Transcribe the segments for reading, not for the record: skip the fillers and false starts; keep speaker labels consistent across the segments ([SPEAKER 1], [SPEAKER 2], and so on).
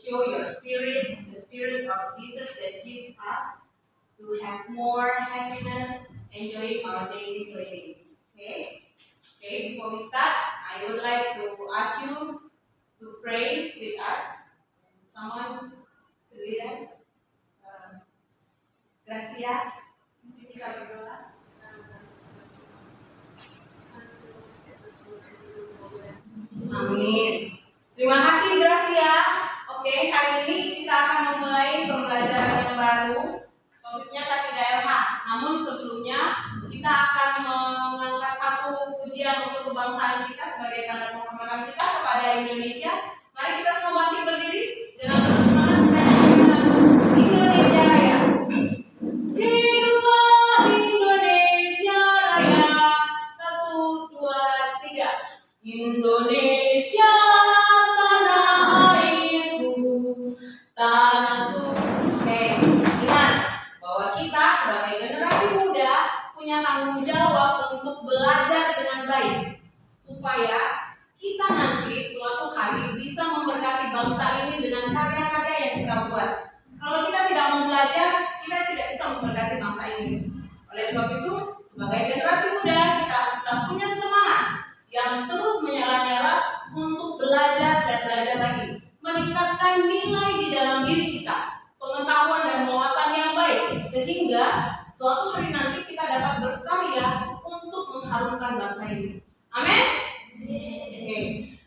[SPEAKER 1] show your spirit, the spirit of Jesus that gives us to have more happiness, enjoying our daily living. Okay? Okay, before we start, I would like to ask you to pray with us. Someone to lead us. Gracia, kita berdoa. Amin. Terima kasih Gracia. Oke, hari ini kita akan memulai pembelajaran yang baru. Topiknya K3LH. Namun sebelumnya kita akan mengangkat satu pujian untuk kebangsaan kita sebagai tanda penghormatan kita kepada Indonesia. Mari kita semua bangkit berdiri dengan bersemangat kita nyanyikan Indonesia Raya. Hiduplah Indonesia Raya. 1, 2, 3. Indonesia tanah airku, tanahku. Oke, ingat bahwa kita sebagai generasi muda punya tanggung jawab untuk belajar dengan baik supaya kita nanti suatu hari bisa memberkati bangsa ini dengan karya-karya yang kita buat. Kalau kita tidak mau belajar, kita tidak bisa memberkati bangsa ini. Oleh sebab itu, sebagai generasi muda kita harus tetap punya semangat yang terus menyala-nyala untuk belajar dan belajar lagi, meningkatkan nilai di dalam diri kita, pengetahuan dan wawasan yang baik, sehingga suatu hari nanti kita dapat berkarya untuk mengharumkan bangsa ini. Amin. Oke.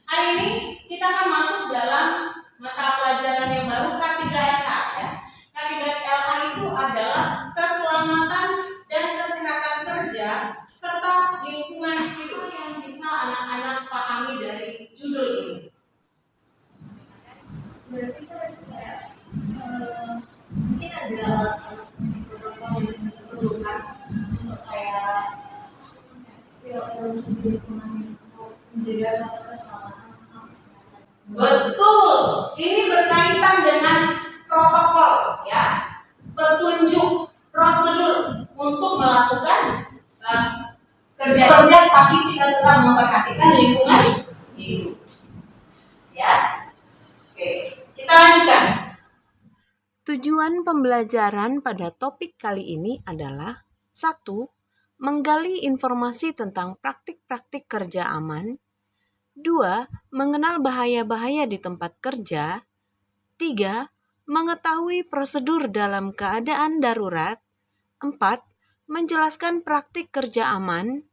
[SPEAKER 1] Hari ini kita akan masuk dalam mata pelajaran yang baru K3LH ya. K3LH itu adalah keselamatan dan kesehatan kerja serta lingkungan hidup yang bisa anak-anak pahami dari judul ini.
[SPEAKER 2] Berarti saya juga ya, mungkin ada protokol yang diperlukan untuk kayak untuk lingkungan untuk menjaga suatu keselamatan atau kesehatan.
[SPEAKER 1] Betul, ini berkaitan dengan protokol ya, petunjuk, prosedur untuk melakukan kerja-kerja, tapi kita tetap memperhatikan lingkungan hidup. Ya, oke, kita lanjutkan.
[SPEAKER 3] Tujuan pembelajaran pada topik kali ini adalah 1. Menggali informasi tentang praktik-praktik kerja aman. 2. Mengenal bahaya-bahaya di tempat kerja. 3. Mengetahui prosedur dalam keadaan darurat. 4. Menjelaskan praktik kerja aman.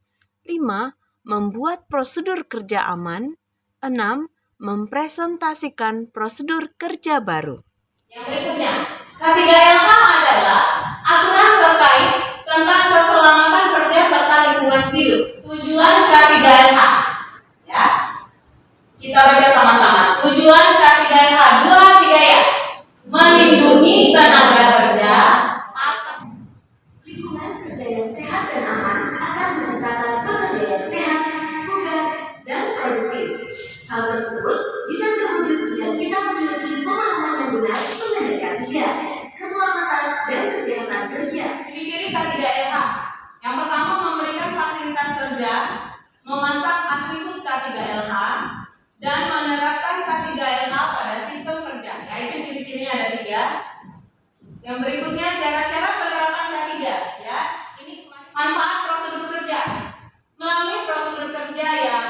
[SPEAKER 3] 5. Membuat prosedur kerja aman. 6. Mempresentasikan prosedur kerja baru.
[SPEAKER 1] Yang berikutnya, K3LH adalah aturan terkait tentang keselamatan kerja serta lingkungan hidup. Tujuan K3LH, ya, kita baca sama-sama. Tujuan K3LH 2, 3 ya. Melindungi tenaga kerja atau
[SPEAKER 2] Lingkungan kerja yang sehat dan aman akan menciptakan pekerja yang sehat, bugar, dan produktif. Hal tersebut bisa terwujud jika kita memiliki pemahaman yang benar mengenai K3, keselamatan dan kesehatan kerja.
[SPEAKER 1] ciri-ciri K3LH. Yang pertama, memberikan fasilitas kerja, memasang atribut K3LH, dan menerapkan K3LH pada sistem kerja. Ya, itu ciri-cirinya ada 3. Yang berikutnya, syarat-syarat penerapan K3. Ya, ini manfaat prosedur kerja. Melalui prosedur kerja yang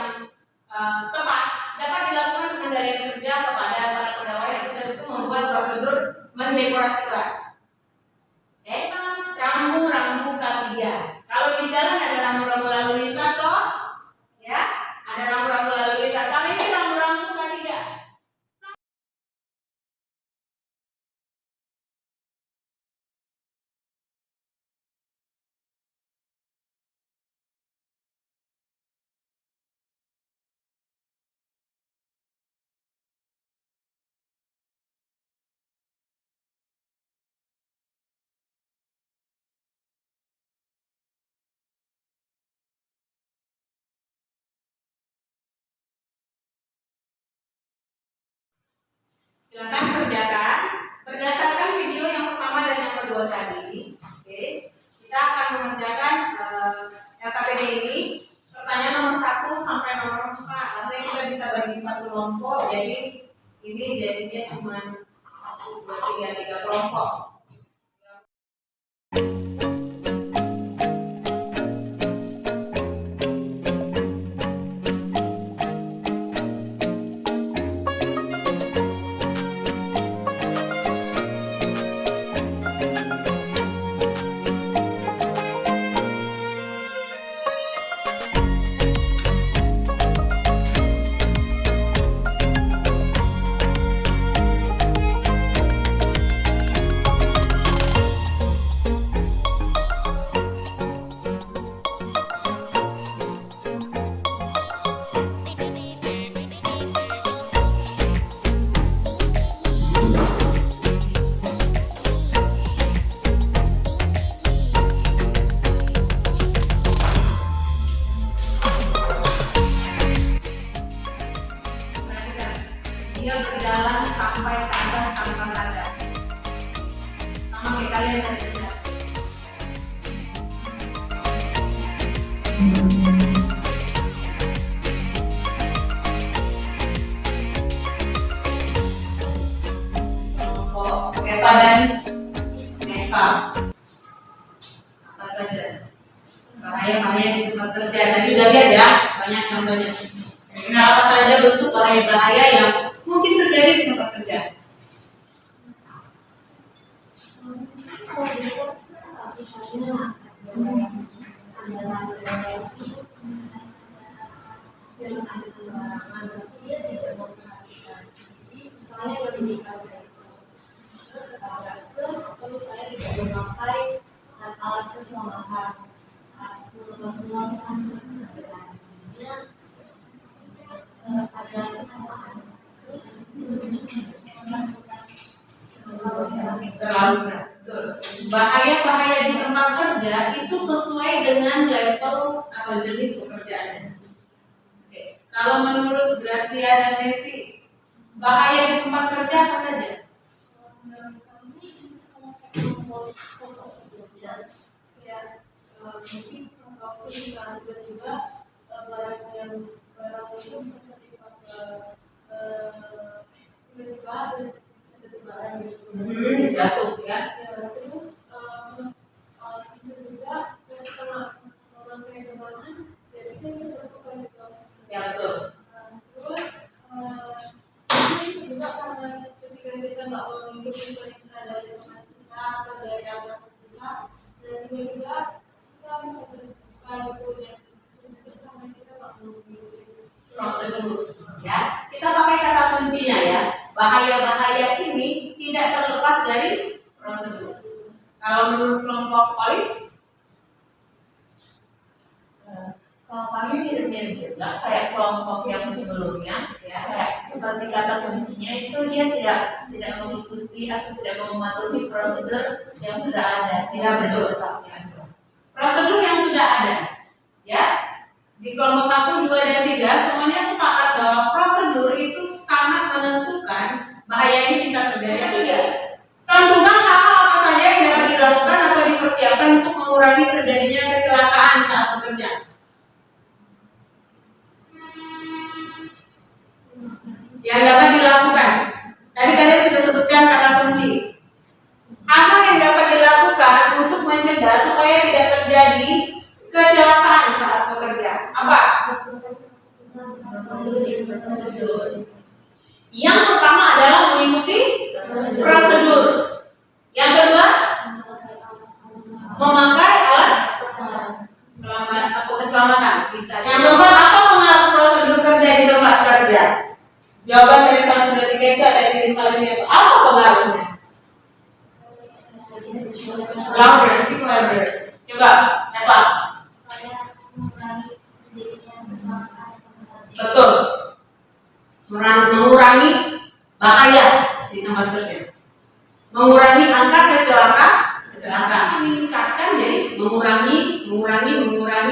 [SPEAKER 1] tepat, dapat dilakukan pengendalian kerja kepada para pegawai yang tugas itu membuat prosedur mendekorasi kelas. Rambu-rambu K3. Kalau di jalan ada rambu-rambu lalu lintas toh? Ya, ada rambu-rambu lalu lintas. Kali ini rambu-rambu K3. Silakan kerjakan berdasarkan video yang pertama dan yang kedua tadi. Oke, kita akan mengerjakan LKPD ini. Pertanyaan nomor 1 sampai nomor 4. Nanti kita bisa bagi 4 kelompok. Jadi Ini jadinya cuma 1, 2, 3 kelompok. Dia berjalan sampai ke atas tanpa sadar. Sama kayak kalian tadi. Kelompok Eva dan Neva. Apa saja bahaya-bahaya di tempat kerja. Tadi udah lihat ya, banyak contohnya. Apa saja bentuk bahaya-bahaya yang mungkin terjadi di tempat kerja.
[SPEAKER 2] Terus saya tidak memakai alat keselamatan saat melakukan sebenarnya ada kesalahan.
[SPEAKER 1] Terlalu berat. Bahaya-bahaya di tempat kerja itu sesuai dengan level atau jenis pekerjaannya. Oke. Kalau menurut Gracia dan Nevi, bahaya di tempat kerja apa saja?
[SPEAKER 2] Mungkin waktu tiba-tiba barang itu bisa tiba-tiba
[SPEAKER 1] Jatuh ya.
[SPEAKER 2] Terus bisa juga ketika memakai gelangan jadi kita bisa terbuka juga.
[SPEAKER 1] Ya betul.
[SPEAKER 2] Terus ini juga karena ketika kita nggak mau hidup dari teman kita atau dari atas kita dan tiba-tiba kita bisa terbuka gitu dan karena kita nggak mau hidup.
[SPEAKER 1] Prosedur ya. Kita pakai kata kuncinya ya. Bahaya-bahaya ini tidak terlepas dari prosedur. Kalau menurut kelompok Olive,
[SPEAKER 4] kalau kami mirip-mirip juga kayak kelompok yang sebelumnya, ya kayak seperti kata kuncinya itu dia tidak mengikuti atau tidak mematuhi prosedur yang sudah ada.
[SPEAKER 1] tidak betul. Prosedur yang sudah ada, ya. Di kelompok 1, 2, dan 3 semuanya sepakat bahwa prosedur itu sangat menentukan bahaya ini bisa terjadi atau tidak. Tentukan hal-hal apa saja yang dapat dilakukan atau dipersiapkan untuk mengurangi terjadinya kecelakaan saat bekerja. Yang dapat dilakukan. Tadi kalian sudah sebutkan kata kunci. Apa yang dapat dilakukan untuk mencegah supaya tidak terjadi kecelakaan saat bekerja? Apa? Prosedur. Yang pertama adalah mengikuti prosedur. Yang kedua, memakai alat selamat atau keselamatan. Bisa. Yang keempat, apa pengaruh prosedur kerja di tempat kerja? Jawaban dari 1, 2, 3 itu ada di 5 itu. Apa pengaruhnya? Louder, speak louder. Coba, Eva. Betul. Mengurangi bahaya di tempat kerja. Mengurangi angka kecelakaan. Meningkatkan jadi mengurangi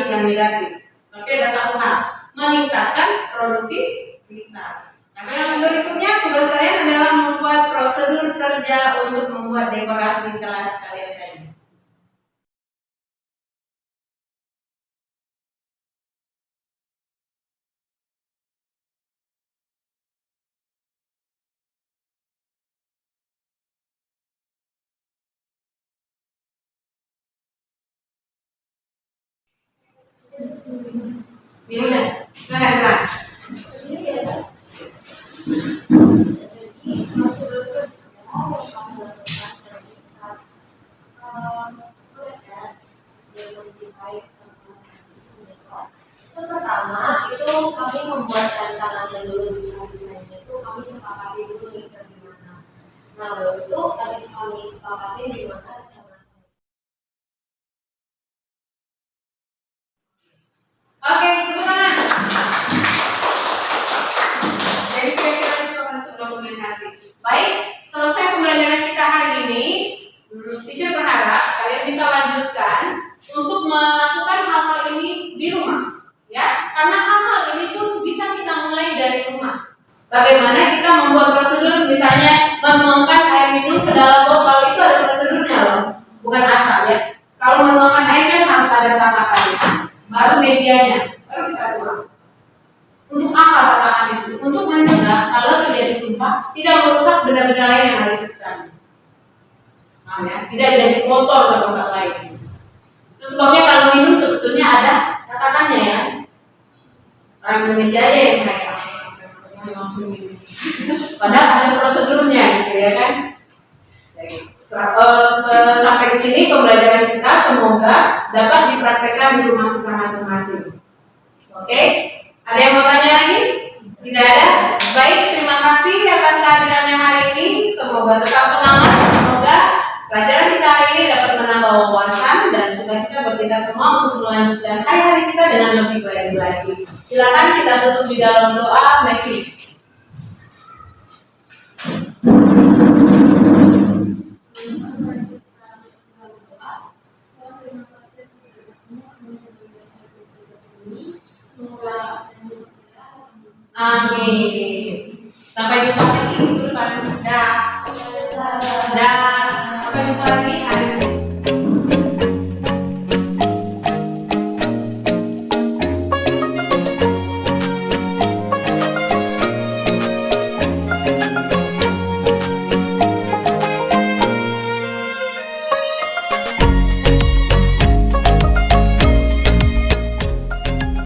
[SPEAKER 1] yang negatif. Tapi ada satu hal, meningkatkan produktivitas. Karena yang berikutnya tugas kalian adalah membuat prosedur kerja untuk membuat dekorasi kelas kalian tadi. Minum dah. Silakan.
[SPEAKER 2] Jadi prosedur kerja yang kami lakukan dari saat belajar dan mendesain itu pertama itu kami membuat rancangannya dulu, desainnya itu kami sepakati dulu desain di mana. Nah baru itu kami sepakati di mana rencana.
[SPEAKER 1] Oke, tepuk tangan. Jadi kira-kira itu akan sebuah komunikasi. Baik, selesai pembelajaran kita hari ini. Teacher berharap kalian bisa lanjutkan untuk melakukan hal-hal ini di rumah, ya. Karena hal-hal ini tuh bisa kita mulai dari rumah. Bagaimana kita membuat prosedur, misalnya menuangkan air minum ke dalam botol itu ada prosedurnya loh, bukan asal ya. Kalau menuangkan air kan harus ada tatakannya, baru medianya, baru kita tuang. Untuk apa tatakan itu? Untuk mencegah kalau terjadi tumpah tidak merusak benda-benda lain yang ada di sekitarnya. Nah, ya, tidak jadi kotor ke tempat lain. Itu sebabnya kalau minum sebetulnya ada tatakannya ya. Orang Indonesia aja yang kayak langsung minum. Padahal ada prosedurnya gitu ya kan. Sampai di sini pembelajaran kita, semoga dapat dipraktekkan di rumah kita masing-masing. Oke? Ada yang mau tanya lagi? Tidak ada? Baik, terima kasih atas kehadirannya hari ini. Semoga tetap semangat. Semoga pelajaran kita hari ini dapat menambah wawasan dan sukacita buat kita semua untuk melanjutkan hari-hari kita dengan lebih baik lagi. Silakan kita tutup di dalam doa. Messi. Amin.